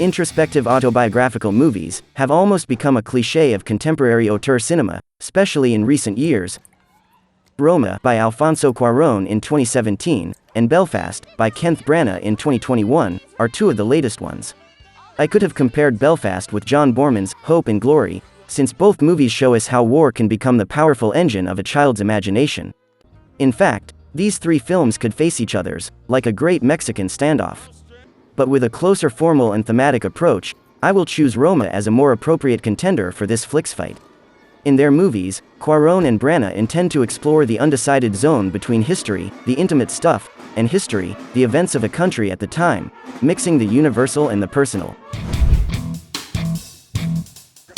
Introspective autobiographical movies have almost become a cliché of contemporary auteur cinema, especially in recent years. Roma by Alfonso Cuarón in 2017, and Belfast by Kenneth Branagh in 2021, are two of the latest ones. I could have compared Belfast with John Boorman's Hope and Glory, since both movies show us how war can become the powerful engine of a child's imagination. In fact, these three films could face each other's, like a great Mexican standoff. But with a closer formal and thematic approach, I will choose Roma as a more appropriate contender for this flicks fight. In their movies, Cuarón and Branagh intend to explore the undecided zone between history, the intimate stuff, and history, the events of a country at the time, mixing the universal and the personal.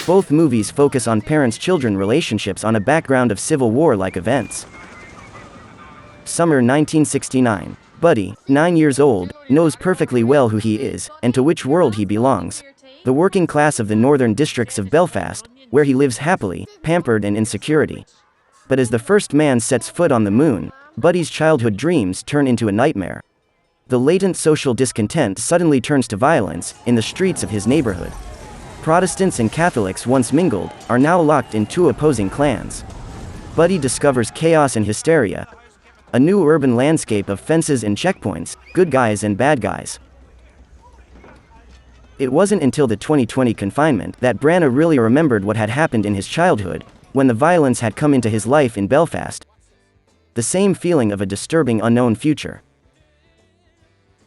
Both movies focus on parents-children relationships on a background of Civil War-like events. Summer 1969. Buddy, 9 years old, knows perfectly well who he is, and to which world he belongs. The working class of the northern districts of Belfast, where he lives happily, pampered and in security. But as the first man sets foot on the moon, Buddy's childhood dreams turn into a nightmare. The latent social discontent suddenly turns to violence in the streets of his neighborhood. Protestants and Catholics, once mingled, are now locked in two opposing clans. Buddy discovers chaos and hysteria, a new urban landscape of fences and checkpoints, good guys and bad guys. It wasn't until the 2020 confinement that Branagh really remembered what had happened in his childhood, when the violence had come into his life in Belfast. The same feeling of a disturbing unknown future.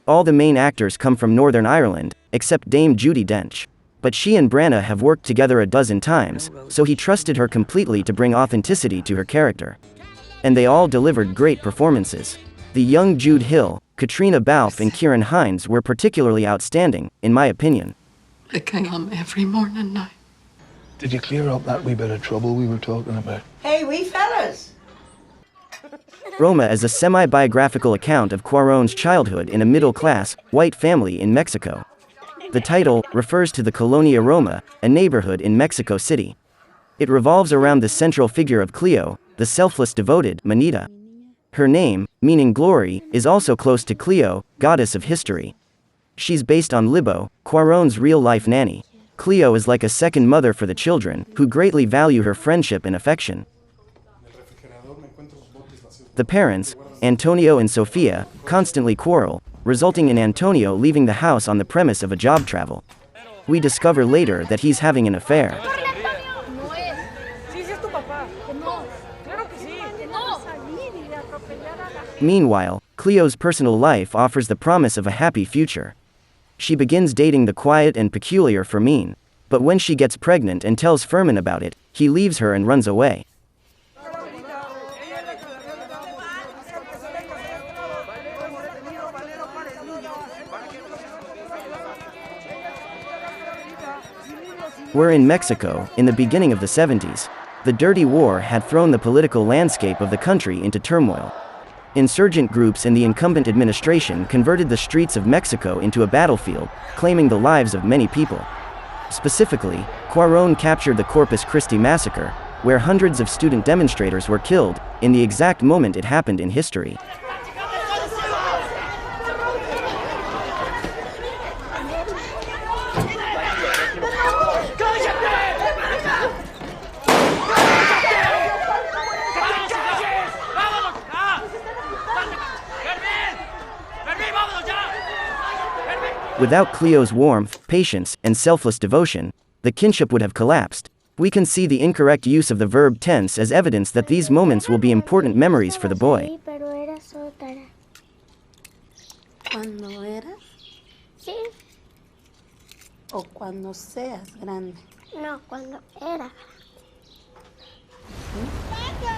All the main actors come from Northern Ireland, except Dame Judi Dench. But she and Branagh have worked together a dozen times, so he trusted her completely to bring authenticity to her character. And they all delivered great performances. The young Jude Hill, Katrina Balfe and Ciarán Hinds were particularly outstanding, in my opinion. They come every morning and night. Did you clear up that wee bit of trouble we were talking about? Hey, wee fellas! Roma is a semi-biographical account of Cuarón's childhood in a middle-class, white family in Mexico. The title refers to the Colonia Roma, a neighborhood in Mexico City. It revolves around the central figure of Cleo, the selfless devoted Manita. Her name, meaning glory, is also close to Cleo, goddess of history. She's based on Libo, Cuarón's real-life nanny. Cleo is like a second mother for the children, who greatly value her friendship and affection. The parents, Antonio and Sofia, constantly quarrel, resulting in Antonio leaving the house on the premise of a job travel. We discover later that he's having an affair. Meanwhile, Cleo's personal life offers the promise of a happy future. She begins dating the quiet and peculiar Fermin, but when she gets pregnant and tells Fermin about it, he leaves her and runs away. We're in Mexico, in the beginning of the 70s. The Dirty War had thrown the political landscape of the country into turmoil. Insurgent groups and the incumbent administration converted the streets of Mexico into a battlefield, claiming the lives of many people. Specifically, Cuarón captured the Corpus Christi massacre, where hundreds of student demonstrators were killed, in the exact moment it happened in history. Without Cleo's warmth, patience, and selfless devotion, the kinship would have collapsed. We can see the incorrect use of the verb tense as evidence that these moments will be important memories for the boy. ¿Cuando eras? Sí. ¿O cuando seas grande? No, cuando era.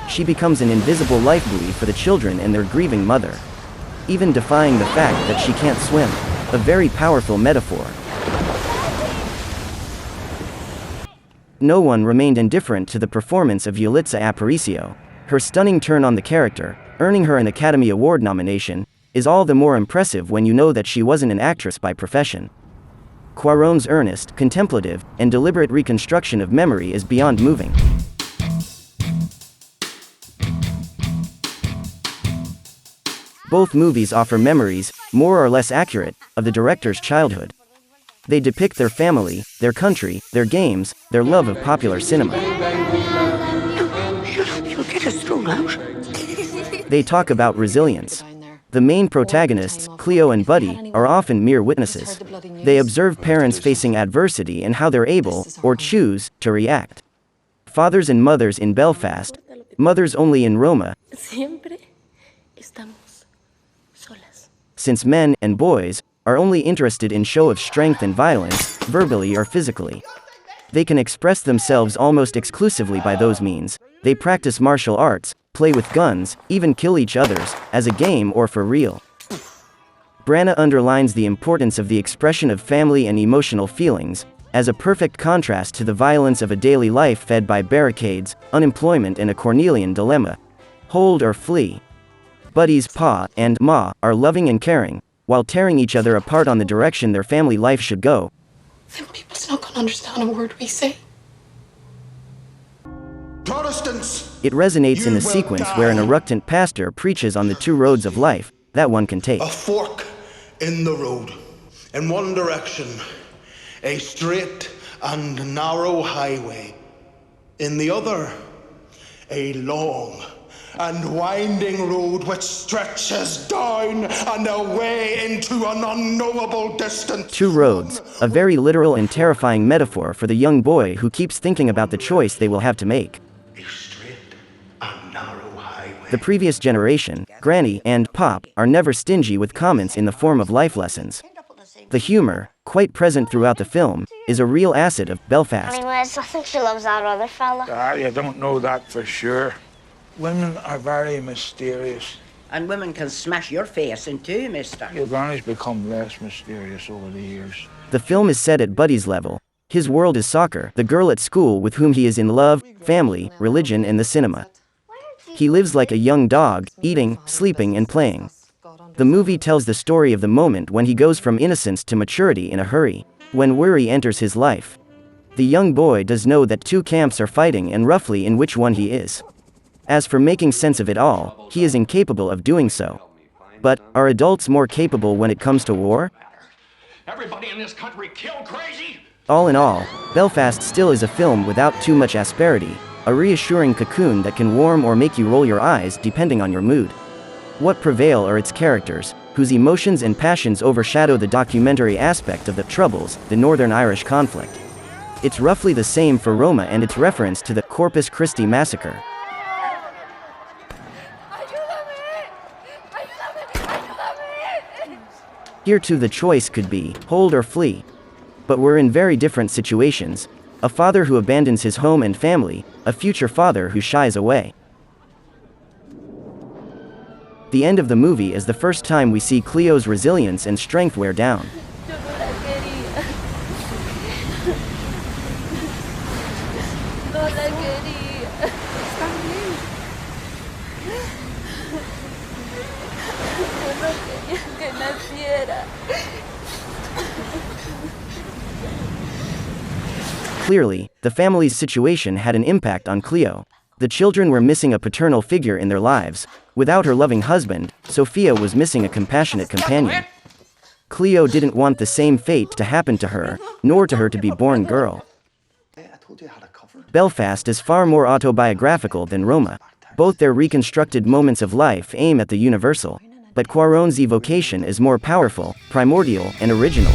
She becomes an invisible lifebuoy for the children and their grieving mother, even defying the fact that she can't swim. A very powerful metaphor. No one remained indifferent to the performance of Yalitza Aparicio. Her stunning turn on the character, earning her an Academy Award nomination, is all the more impressive when you know that she wasn't an actress by profession. Cuarón's earnest, contemplative, and deliberate reconstruction of memory is beyond moving. Both movies offer memories, more or less accurate, of the director's childhood. They depict their family, their country, their games, their love of popular cinema. You'll get us thrown out. They talk about resilience. The main protagonists, Cleo and Buddy, are often mere witnesses. They observe parents facing adversity and how they're able, or choose, to react. Fathers and mothers in Belfast, mothers only in Roma, Siempre estamos solas. since men and boys are only interested in show of strength and violence, verbally or physically. They can express themselves almost exclusively by those means. They practice martial arts, play with guns, even kill each others, as a game or for real. Branagh underlines the importance of the expression of family and emotional feelings, as a perfect contrast to the violence of a daily life fed by barricades, unemployment and a Cornelian dilemma. Hold or flee. Buddy's pa and ma are loving and caring, while tearing each other apart on the direction their family life should go. Them people's not gonna understand a word we say. Protestants! It resonates in You the will sequence where an die. reluctant pastor preaches on the two roads of life that one can take. A fork in the road. In one direction, a straight and narrow highway. In the other, a long and winding road which stretches down and away into an unknowable distance. Two roads, a very literal and terrifying metaphor for the young boy who keeps thinking about the choice they will have to make. A straight and narrow highway. The previous generation, Granny and Pop, are never stingy with comments in the form of life lessons. The humor, quite present throughout the film, is a real asset of Belfast. Anyways, I think she loves that other fella. You don't know that for sure. Women are very mysterious. And women can smash your face in two, mister. Your granny's become less mysterious over the years. The film is set at Buddy's level. His world is soccer, the girl at school with whom he is in love, family, religion and the cinema. He lives like a young dog, eating, sleeping and playing. The movie tells the story of the moment when he goes from innocence to maturity in a hurry, when worry enters his life. The young boy does know that two camps are fighting and roughly in which one he is. As for making sense of it all, he is incapable of doing so. But, are adults more capable when it comes to war? Everybody in this country killed crazy? All in all, Belfast still is a film without too much asperity, a reassuring cocoon that can warm or make you roll your eyes depending on your mood. What prevail are its characters, whose emotions and passions overshadow the documentary aspect of the Troubles, the Northern Irish conflict. It's roughly the same for Roma and its reference to the Corpus Christi massacre. Here too the choice could be, hold or flee. But we're in very different situations. A father who abandons his home and family, a future father who shies away. The end of the movie is the first time we see Cleo's resilience and strength wear down. Clearly, the family's situation had an impact on Cleo. The children were missing a paternal figure in their lives. Without her loving husband, Sophia was missing a compassionate companion. Cleo didn't want the same fate to happen to her, nor to her to be born girl. Belfast is far more autobiographical than Roma. Both their reconstructed moments of life aim at the universal. But Cuarón's evocation is more powerful, primordial, and original.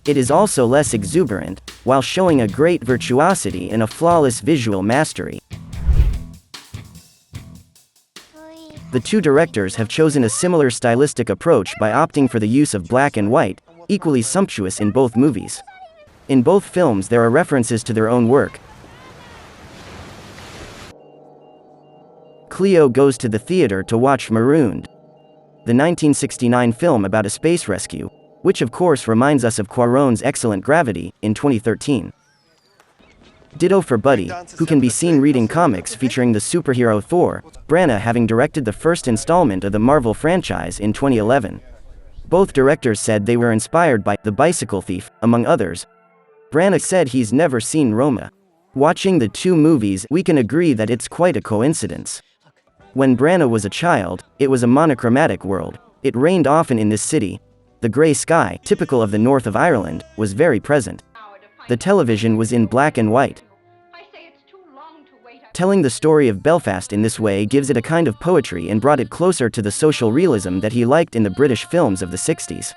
It is also less exuberant, while showing a great virtuosity and a flawless visual mastery. The two directors have chosen a similar stylistic approach by opting for the use of black and white, equally sumptuous in both movies. In both films there are references to their own work. Cleo goes to the theater to watch Marooned, the 1969 film about a space rescue, which of course reminds us of Cuarón's excellent Gravity, in 2013. Ditto for Buddy, who can be seen reading comics featuring the superhero Thor, Branagh having directed the first installment of the Marvel franchise in 2011. Both directors said they were inspired by The Bicycle Thief, among others. Branagh said he's never seen Roma. Watching the two movies, we can agree that it's quite a coincidence. When Branagh was a child, it was a monochromatic world. It rained often in this city. The grey sky, typical of the north of Ireland, was very present. The television was in black and white. Telling the story of Belfast in this way gives it a kind of poetry and brought it closer to the social realism that he liked in the British films of the 60s.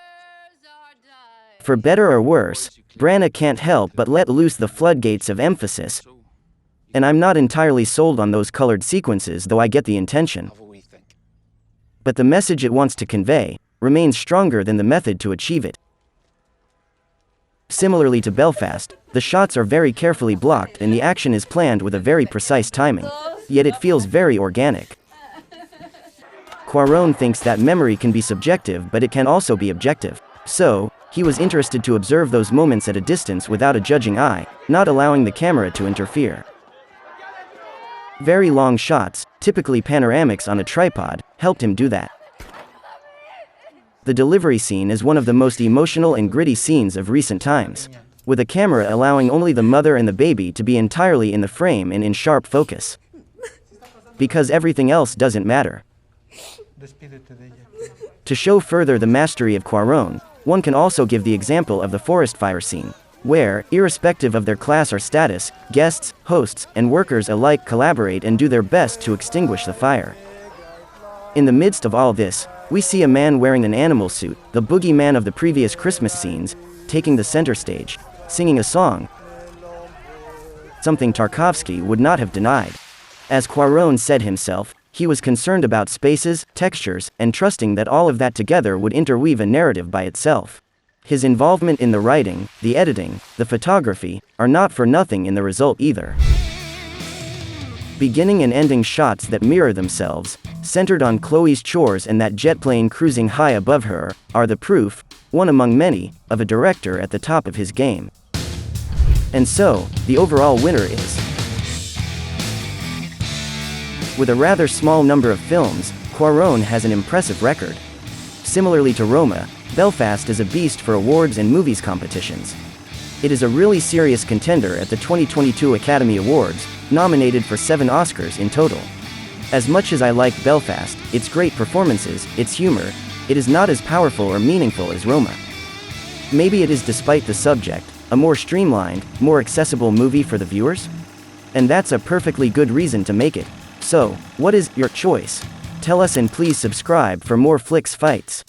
For better or worse, Branagh can't help but let loose the floodgates of emphasis. And I'm not entirely sold on those colored sequences, though I get the intention. But the message it wants to convey remains stronger than the method to achieve it. Similarly to Belfast, the shots are very carefully blocked and the action is planned with a very precise timing, yet it feels very organic. Cuarón thinks that memory can be subjective, but it can also be objective. So, he was interested to observe those moments at a distance without a judging eye, not allowing the camera to interfere. Very long shots, typically panoramics on a tripod, helped him do that. The delivery scene is one of the most emotional and gritty scenes of recent times, with a camera allowing only the mother and the baby to be entirely in the frame and in sharp focus. Because everything else doesn't matter. To show further the mastery of Cuarón, one can also give the example of the forest fire scene, where, irrespective of their class or status, guests, hosts, and workers alike collaborate and do their best to extinguish the fire. In the midst of all this, we see a man wearing an animal suit, the boogeyman of the previous Christmas scenes, taking the center stage, singing a song, something Tarkovsky would not have denied. As Cuarón said himself, he was concerned about spaces, textures, and trusting that all of that together would interweave a narrative by itself. His involvement in the writing, the editing, the photography, are not for nothing in the result either. Beginning and ending shots that mirror themselves, centered on Chloe's chores and that jet plane cruising high above her, are the proof, one among many, of a director at the top of his game. And so, the overall winner is. With a rather small number of films, Cuarón has an impressive record. Similarly to Roma, Belfast is a beast for awards and movies competitions. It is a really serious contender at the 2022 Academy Awards, nominated for 7 Oscars in total. As much as I like Belfast, its great performances, its humor, it is not as powerful or meaningful as Roma. Maybe it is, despite the subject, a more streamlined, more accessible movie for the viewers? And that's a perfectly good reason to make it. So, what is your choice? Tell us and please subscribe for more Flicks Fights.